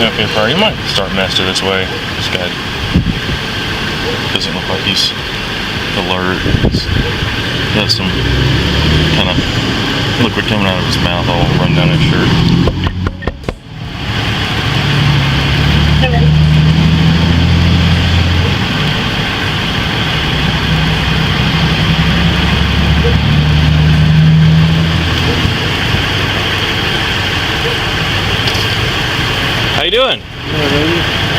Okay, Fire, you might start master this way. This guy doesn't look like he's alert. He's got some kind of liquid coming out of his mouth, all run down his shirt. How you doing?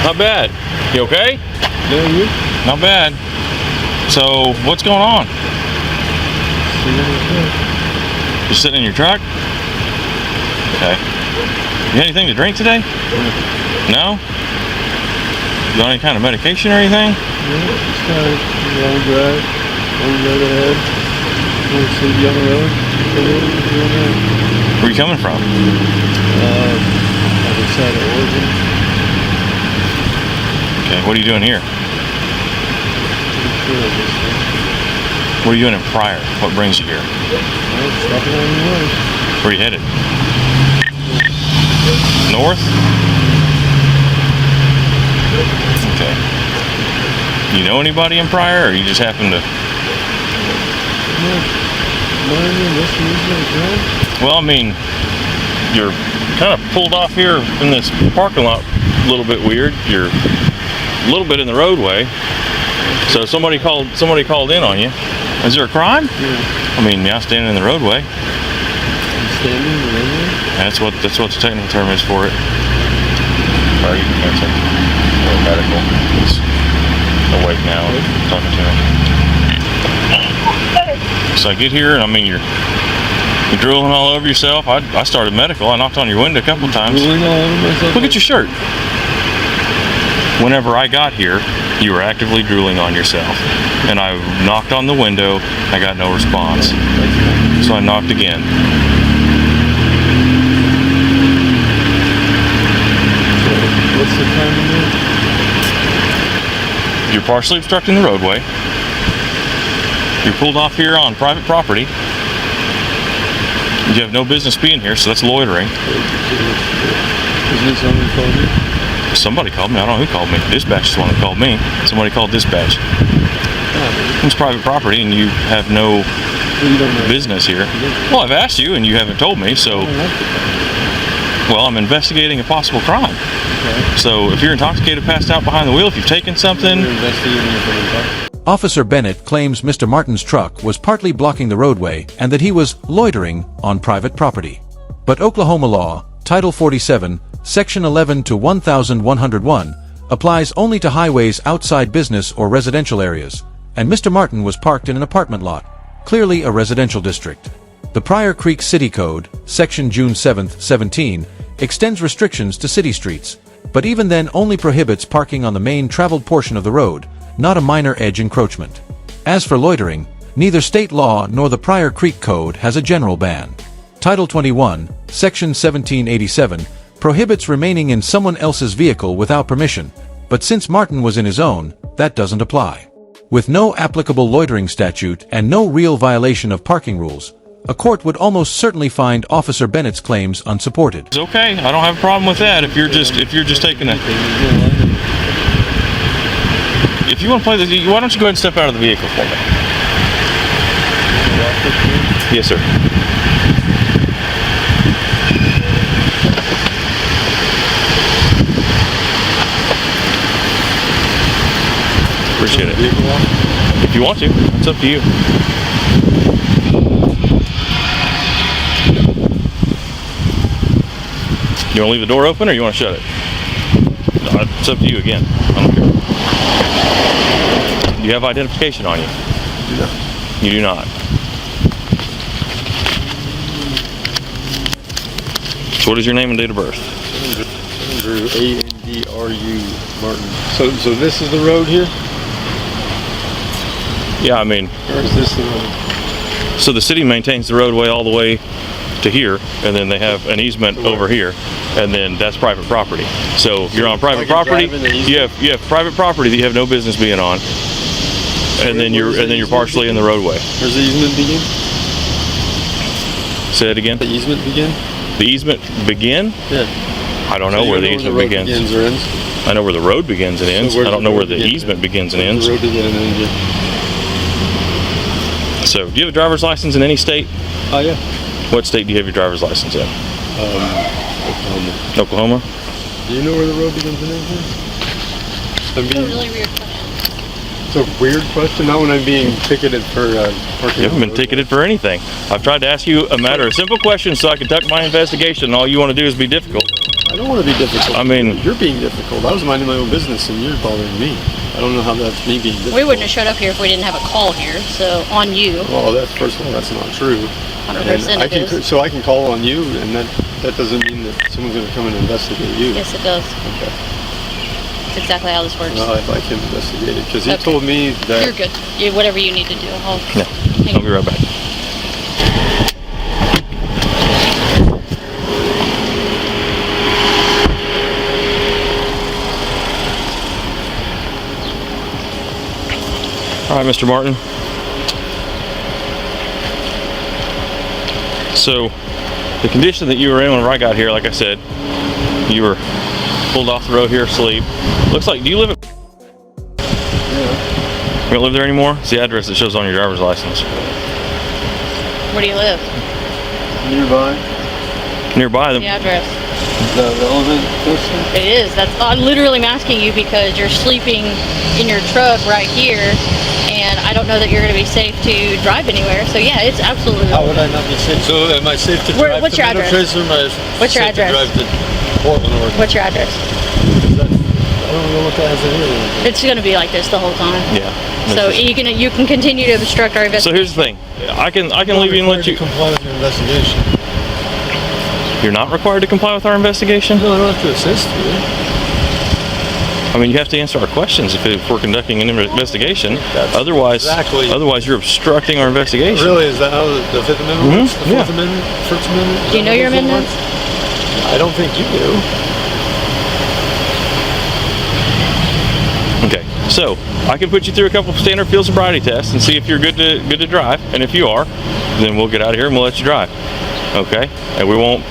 Not bad. You okay? Yeah, you? Not bad. So, what's going on? You sitting in your truck? Okay. You got anything to drink today? No? You got any kind of medication or anything? Yeah, just kind of long drive, long road ahead. Want to see you on the road? Where are you coming from? Other side of Oregon. Okay, what are you doing here? What are you doing in Pryor? What brings you here? Stopping on the way. Where are you headed? North? Okay. You know anybody in Pryor, or you just happen to? Well, I mean, you're kind of pulled off here in this parking lot a little bit weird. You're a little bit in the roadway. So somebody called in on you. Is there a crime? Yeah. I mean, yeah, standing in the roadway. Standing in the roadway? That's what the technical term is for it. Or you can answer. Or medical. He's awake now, talking to him. So I get here, and I mean, you're drooling all over yourself. I started medical. I knocked on your window a couple of times. Drooling all over myself? Look at your shirt. Whenever I got here, you were actively drooling on yourself. And I knocked on the window. I got no response. So I knocked again. What's the time of it? You're partially obstructing the roadway. You're pulled off here on private property. You have no business being here, so that's loitering. Is this someone called you? Somebody called me. I don't know who called me. Dispatch is the one who called me. Somebody called dispatch. It's private property, and you have no business here. Well, I've asked you, and you haven't told me, so... Well, I'm investigating a possible crime. Okay. So if you're intoxicated, passed out behind the wheel, if you've taken something... Officer Bennett claims Mr. Martin's truck was partly blocking the roadway and that he was loitering on private property. But Oklahoma law, Title 47, Section 11 to 1101, applies only to highways outside business or residential areas, and Mr. Martin was parked in an apartment lot, clearly a residential district. The Pryor Creek City Code, Section June 7, 17, extends restrictions to city streets, but even then only prohibits parking on the main traveled portion of the road, not a minor edge encroachment. As for loitering, neither state law nor the Pryor Creek Code has a general ban. Title 21, Section 1787, prohibits remaining in someone else's vehicle without permission, but since Martin was in his own, that doesn't apply. With no applicable loitering statute and no real violation of parking rules, a court would almost certainly find Officer Bennett's claims unsupported. It's okay. I don't have a problem with that if you're just taking a... If you want to play this, why don't you go ahead and step out of the vehicle for me? Yes, sir. Appreciate it. If you want to, it's up to you. You want to leave the door open or you want to shut it? No, it's up to you again. I don't care. Do you have identification on you? No. You do not. So what is your name and date of birth? Andrew, A-N-D-R-U, Martin. So this is the road here? Yeah, I mean... Or is this the road? So the city maintains the roadway all the way to here, and then they have an easement over here, and then that's private property. So you're on private property. You have private property that you have no business being on, and then you're partially in the roadway. Where's the easement begin? Say it again. The easement begin? The easement begin? Yeah. I don't know where the easement begins. Or ends? I know where the road begins and ends. where I don't the know where road the begins easement and begins and ends? ends. The road begins and ends. So, do you have a driver's license in any state? Oh yeah. What state do you have your driver's license in? Oklahoma. Oklahoma? Do you know where the road begins and ends? I It's a mean, really weird question. it's a weird question. Not when I'm being ticketed for parking. You haven't been ticketed for anything. I've tried to ask you a matter of simple questions so I can conduct my investigation, and all you want to do is be difficult. I don't want to be difficult. I mean, you're being difficult. I was minding my own business, and you're bothering me. I don't know how that's me being difficult. We wouldn't have showed up here if we didn't have a call here, so on you. Well, that's first of all, that's not true. 100% And I it can, is. so I can call on you, and that doesn't mean that someone's going to come and investigate you. Yes, it does. Okay. That's exactly how this works. Well, I'd like him investigated because he Okay. told me that. You're good. Whatever you need to do. Yeah, I'll be right back. All right, Mr. Martin. So, the condition that you were in when I got here, like I said, you were pulled off the road here asleep. Looks like, do you live at... Yeah. You don't live there anymore? It's the address that shows on your driver's license. Where do you live? Nearby. Nearby, The address. Is that relevant question? It is. I literally am asking you because you're sleeping in your truck right here, and I don't know that you're going to be safe to drive anywhere. So yeah, it's absolutely. How would I not be safe? So am I safe to drive what's to your address? Trace, or am I What's your safe address? to drive to Portland, Oregon? What's your address? I don't know what that has to do with it. It's going to be like this the whole time. yeah. So you can continue to obstruct our So investigation. here's the thing. I can leave you and let you... comply with your investigation. You're not required to comply with our investigation? No, I don't have to assist you. I mean, you have to answer our questions if we're conducting an investigation. That's Otherwise, exactly. otherwise you're obstructing our investigation. Really? Is that how the Fifth Amendment works? The Fourth Yeah. Amendment? First Amendment? Is Do you that know how your this one amendments? works? I don't think you do. Okay, so I can put you through a couple of standard field sobriety tests and see if you're good to drive. And if you are, then we'll get out of here and we'll let you drive. Okay? And we won't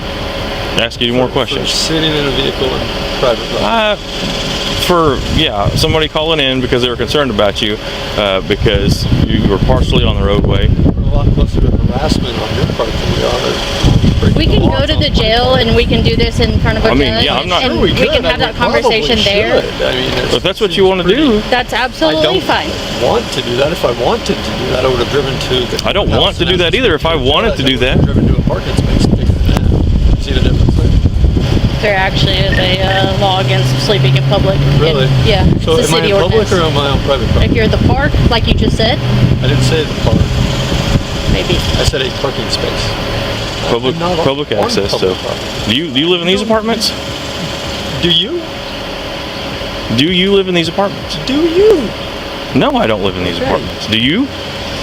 ask you any more For questions. sitting in a vehicle in private property. Somebody calling in because they were concerned about you because you were partially on the roadway. We're a lot closer to harassment on your part than we are. We can go to the jail and we can do this in front of a I mean, judge. yeah, I'm not- and Sure, we could. can have I that conversation probably there. should. I mean, If that's what you want to do, That's I absolutely don't fine. want to do that. If I wanted to do that, I would have driven to the I don't house want to and do that asked either. If I to wanted to do I would have that. driven to a parking space and figured it out. See the difference there? There actually is a law against sleeping in public. Really? Yeah. So it's am a I city in public ordinance. or am I on private If property? you're at the park, like you just said, I didn't say the park. maybe. I said a parking space. public I'm not on- public on access. public So, property. do you live in these apartments? Do you? Do you live in these apartments? Do you? No, I don't live in these Okay. apartments. Do you?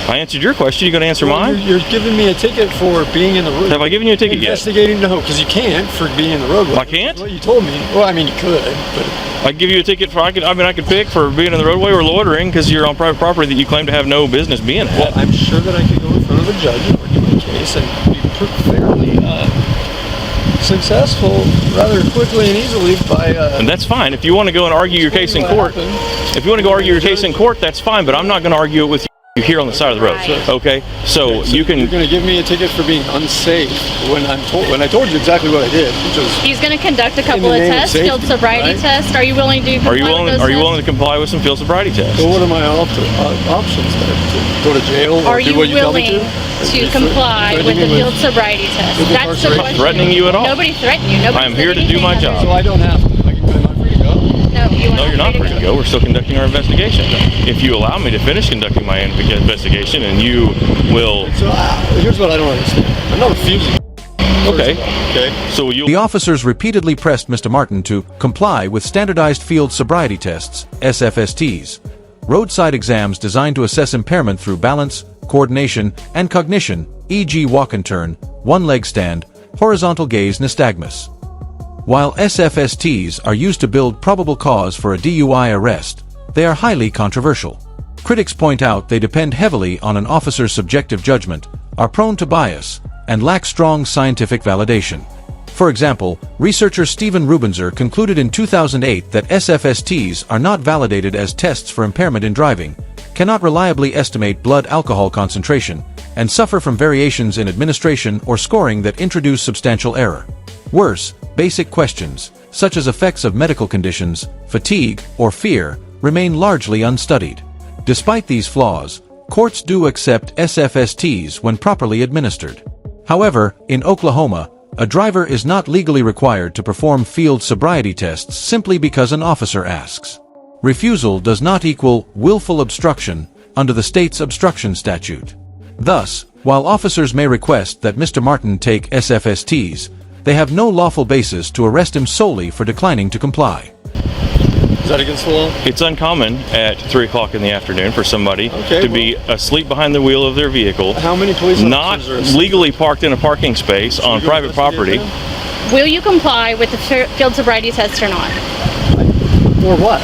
I answered your question. You going to answer Well, mine? You're giving me a ticket for being in the road. Have I given you a ticket yet? Investigating? No, because you can't for being in the roadway. I can't? Well, you told me. Well, I mean, you could, but I give you a ticket for I could pick for being in the roadway or loitering because you're on private property that you claim to have no business being at. well, I'm sure that I could go in front of a judge and argue my case and be fairly successful rather quickly and easily by. And that's fine. If you want to go and argue your case in court, if you want to go argue your case in court, that's fine. But I'm not going to argue it with you here on the side of the road. Right. Okay? So you You're can. going to give me a ticket for being unsafe when I told you exactly what I did, which was. He's going to conduct a couple the of name of tests, safety, field sobriety right? tests. Are you willing to comply Are you with willing? those Are you tests? willing to comply with some field sobriety tests? So what are my options there? To go to jail or Are do you what you tell me willing to? to comply with the field sobriety test? with That's the incarceration? question. Threatening you at all? Nobody threatened you. Nobody I am said here to do anything my other job. So I don't have to. Am I free to go? No, you are No, you're not free to go. We're still conducting our investigation. If you allow me to finish conducting my investigation, and you will. So here's what I don't understand. I'm not refusing. Okay. Okay. So you. The officers repeatedly pressed Mr. Martin to comply with standardized field sobriety tests, SFSTs, roadside exams designed to assess impairment through balance, coordination, and cognition, e.g. walk and turn, one-leg stand, horizontal gaze nystagmus. While SFSTs are used to build probable cause for a DUI arrest, they are highly controversial. Critics point out they depend heavily on an officer's subjective judgment, are prone to bias, and lack strong scientific validation. For example, researcher Stephen Rubenzer concluded in 2008 that SFSTs are not validated as tests for impairment in driving, cannot reliably estimate blood alcohol concentration, and suffer from variations in administration or scoring that introduce substantial error. Worse, basic questions, such as effects of medical conditions, fatigue, or fear, remain largely unstudied. Despite these flaws, courts do accept SFSTs when properly administered. However, in Oklahoma, a driver is not legally required to perform field sobriety tests simply because an officer asks. Refusal does not equal willful obstruction under the state's obstruction statute. Thus, while officers may request that Mr. Martin take SFSTs, they have no lawful basis to arrest him solely for declining to comply. Is that against the law? It's uncommon at 3 o'clock in the afternoon for somebody to be asleep behind the wheel of their vehicle, How many police not officers are asleep? legally parked in a parking space on private property. Will you comply with the field sobriety test or not? Or what?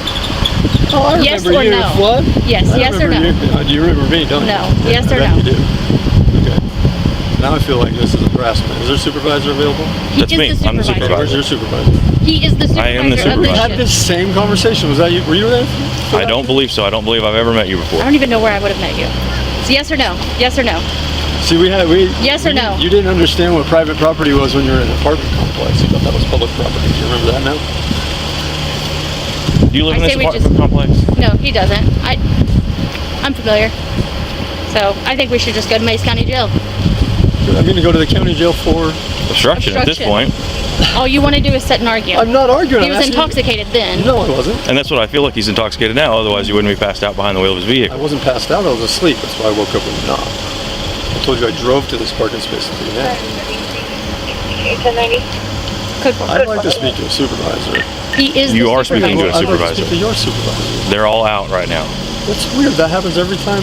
Oh, I remember Yes or you, no? Flood? Yes, I yes or remember no? You. Do you remember me, don't No. you? Yes or I bet no? you do. Okay. Now I feel like this is harassment. Is there a supervisor available? That's me. I'm the supervisor. Where's your supervisor? He is the supervisor I am the of supervisor. We the had shift. this same conversation. Was that you? Were you there? I don't believe so. I don't believe I've ever met you before. I don't even know where I would have met you. So yes or no? Yes or no? See, Yes or no? You didn't understand what private property was when you were in an apartment complex. You thought that was public property. Do you remember that now? Do you live I in this say we apartment complex? No, he doesn't. I'm familiar. So I think we should just go to Mays County Jail. I'm going to go to the county jail for. Obstruction at this point. All you want to do is sit and argue. I'm not arguing. He I'm was asking- intoxicated then. No, I wasn't. And that's what I feel like he's intoxicated now, otherwise you wouldn't be passed out behind the wheel of his I vehicle. wasn't passed out. I was asleep. That's why I woke up when you knocked. I told you I drove to this parking space to do that. Could I'd like to speak to a supervisor. He is You the are speaking to a supervisor. I'd like to supervisor. speak to your supervisor. They're all out right now. That's weird. That happens every time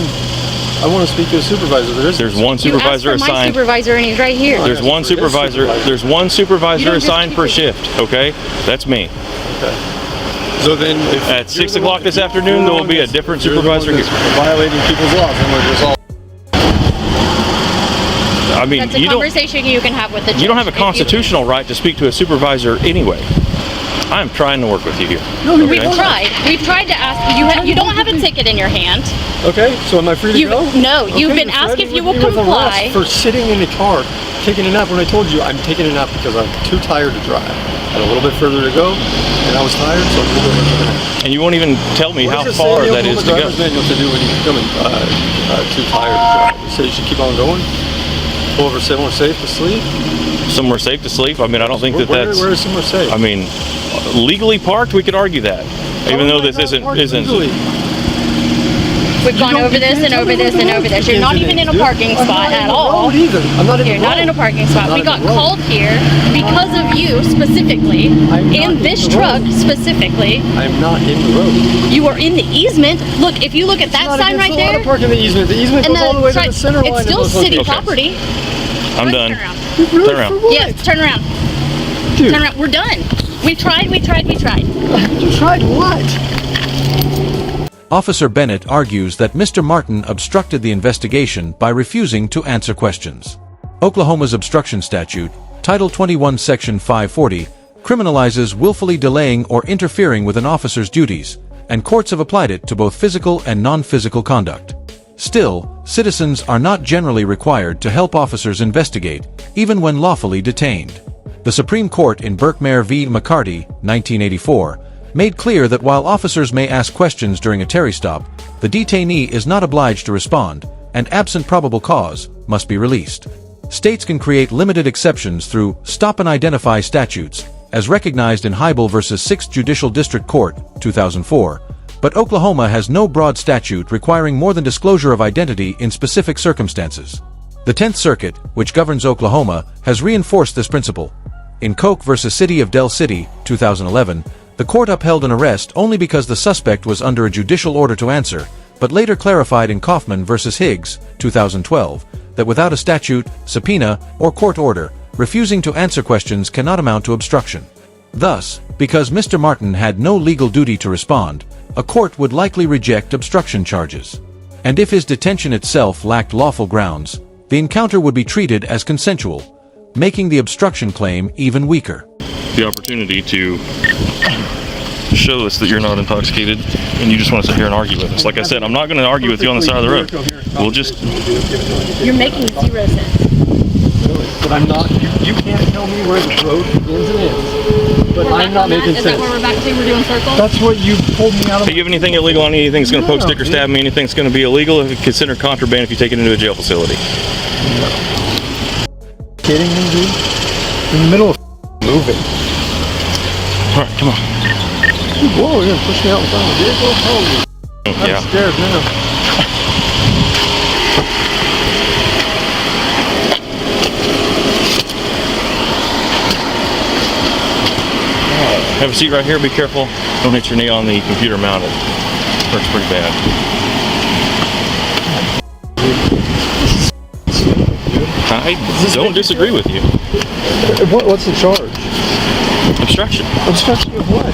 I want to speak to a supervisor. There's one You asked supervisor for my assigned. supervisor and he's right here. No, There's one It is supervisor. supervisor. There's one You supervisor don't just assigned keep per it- shift. Okay, that's me. Okay. So then, if At you're 6 the o'clock one- this if afternoon, you're there the will one be a that's- different you're the one supervisor that's violating people's laws, and we're just all. I mean, That's a you don't. conversation you can have with the judge. You don't have a if you- constitutional right to speak to a supervisor anyway. I'm trying to work with you here. No, you're We've not. tried. We've tried to ask you. You don't have a ticket in your hand. Okay, so am I free to You- go? no, you've Okay, been you're asked if threatening you will me with arrest comply. for sitting in the car, taking a nap. When I told you I'm taking a nap because I'm too tired to drive. I had a little bit further to go, and I was tired, so I'm going to take a nap. And you won't even tell me What how does it say far in the that is to Oklahoma go. driver's manual to do when you're becoming too tired to drive? It says you should keep on going. Pull over somewhere safe to sleep. Somewhere safe to sleep. I mean, I don't think that Where that's. is somewhere safe? I mean, legally parked, we could argue that, even though this isn't. We've gone over this and over this and over this. You're not even in a parking spot at all. I'm not in You're the not in a road. parking spot. Not We in the got road. called here because of you specifically, I'm not and in this the truck road. specifically. I'm not in the road. You are in the easement. Look, if you look at that Not sign against right the law to there, park in the easement. The easement and goes all the way to tri- the center line. it's of still those city locations. property. I'm Turn done. around. Really? Turn around. For what? Yes, turn around. Dude, Turn around. We're done. We tried. you tried what? Officer Bennett argues that Mr. Martin obstructed the investigation by refusing to answer questions. Oklahoma's obstruction statute, Title 21, Section 540, criminalizes willfully delaying or interfering with an officer's duties, and courts have applied it to both physical and non-physical conduct. Still, citizens are not generally required to help officers investigate, even when lawfully detained. The Supreme Court in Berkmare v. McCarty, 1984, made clear that while officers may ask questions during a Terry stop, the detainee is not obliged to respond, and absent probable cause, must be released. States can create limited exceptions through stop and identify statutes, as recognized in Hybel v. 6th Judicial District Court, 2004, but Oklahoma has no broad statute requiring more than disclosure of identity in specific circumstances. The 10th Circuit, which governs Oklahoma, has reinforced this principle. In Koch v. City of Del City, 2011, the court upheld an arrest only because the suspect was under a judicial order to answer, but later clarified in Kaufman v. Higgs, 2012, that without a statute, subpoena, or court order, refusing to answer questions cannot amount to obstruction. Thus, because Mr. Martin had no legal duty to respond, a court would likely reject obstruction charges. And if his detention itself lacked lawful grounds, the encounter would be treated as consensual, making the obstruction claim even weaker. The opportunity to show us that you're not intoxicated and you just want to sit here and argue with us. Like I said, I'm not going to argue with you on the side of the road. We'll just... You're making 0 sense. But I'm not, you can't tell me where the road begins and ends. But I'm not making sense. Is that where we're back to? We're doing circles? That's what you pulled me out of. Hey, you have anything illegal on anything that's going to poke, stick, or stab me? Anything that's going to be illegal? If it's considered contraband if you take it into a jail facility. Kidding me, dude? In the middle of moving. All right, come on. Whoa, you're gonna push me out in front of the vehicle? Holy. I'm Yeah. scared now. Have a seat right here. Be careful. Don't hit your knee on the computer mounted. Hurts pretty bad. I don't disagree with you. What's the charge? Obstruction. Obstruction of what?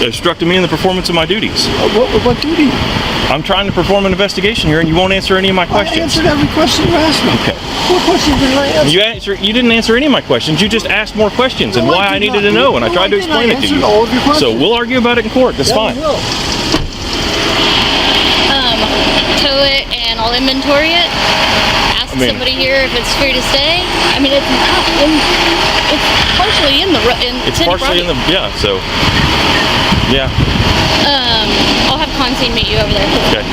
Obstructing me in the performance of my duties. What duty? I'm trying to perform an investigation here, and you won't answer any of my questions. I answered every question you asked me. Okay. What questions did I answer? You didn't answer any of my questions. You just asked more questions and No, why I needed to know, and I tried to explain it to you. All of your questions. So we'll argue about it in court. That's fine. We will. Tow it and I'll inventory it. Ask somebody here if it's free to stay. I mean, it's not in. It's partially in the. It's partially in the. Yeah. So. Yeah. I'll have Constantine meet you over there. Okay.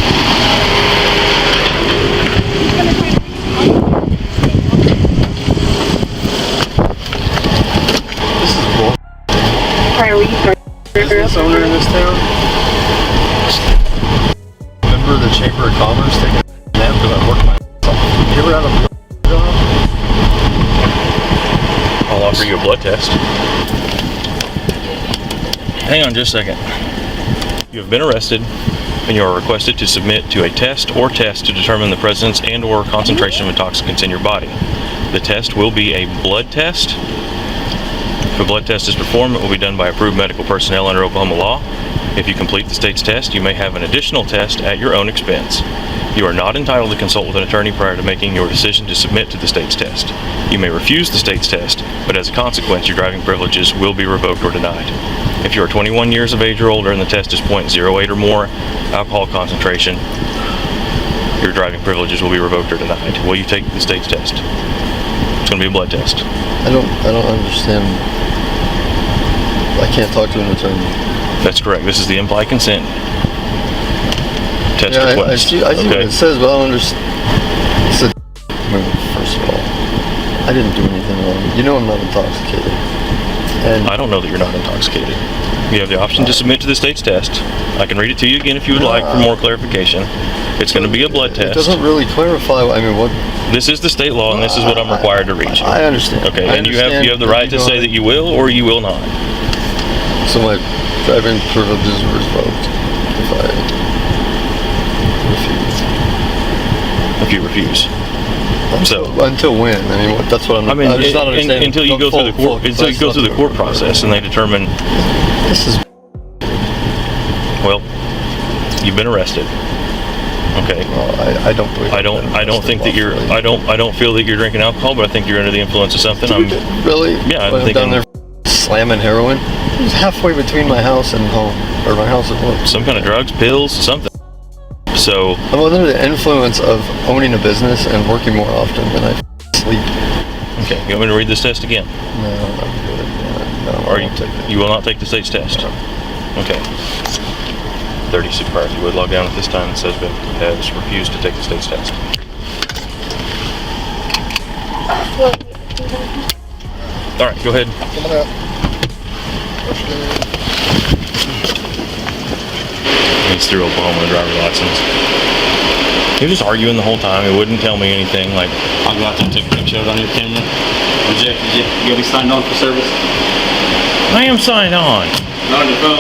This is cool. Business owner in this town. Member of the Chamber of Commerce taking a nap because I work my ass off. You ever had a job? I'll offer you a blood test. Hang on just a second. You have been arrested and you are requested to submit to a test or tests to determine the presence and or concentration of intoxicants in your body. The test will be a blood test. If a blood test is performed, it will be done by approved medical personnel under Oklahoma law. If you complete the state's test, you may have an additional test at your own expense. You are not entitled to consult with an attorney prior to making your decision to submit to the state's test. You may refuse the state's test, but as a consequence, your driving privileges will be revoked or denied. If you are 21 years of age or older and the test is .08 or more alcohol concentration, your driving privileges will be revoked or denied. Will you take the state's test? It's going to be a blood test. I don't understand. I can't talk to an attorney. That's correct. This is the implied consent test Yeah, request. I see what it says, but I don't understand. It's a first of all, I didn't do anything wrong. You know I'm not intoxicated. And I don't know that you're not intoxicated. You have the option to submit to the state's test. I can read it to you again if you would like for more clarification. It's going to be a blood test. It doesn't really clarify. I mean, what? This is the state law, and this is what I'm required to read you. I understand. Okay, I and you understand have the right to say that you will or you will not. So my driving privileges are revoked if I refuse. If you refuse. So until when? I mean, that's what I'm. I mean, I'm just not understanding. until you go through the court process and they determine. This is. Well, you've been arrested. Okay. Well, I don't believe. I don't think that you're. I don't feel that you're drinking alcohol, but I think you're under the influence of something. Really? Yeah, I'm down there slamming heroin. It was halfway between my house and home, or my house and work. Some kind of drugs, pills, something. So I'm under the influence of owning a business and working more often than I sleep. okay, you want me to read this test again? No, I'm good. No, Or I won't take it. you will not take the state's test? Okay. 36 prior. If you would log down at this time, it says has refused to take the state's test. All right, go ahead. Come on out. He's through Oklahoma driver's license. He was just arguing the whole time. He wouldn't tell me anything. Like, I'll go out there and take a picture of it on your camera. Rejected you. You gotta be signed on for service. I am signed on. Not on your phone.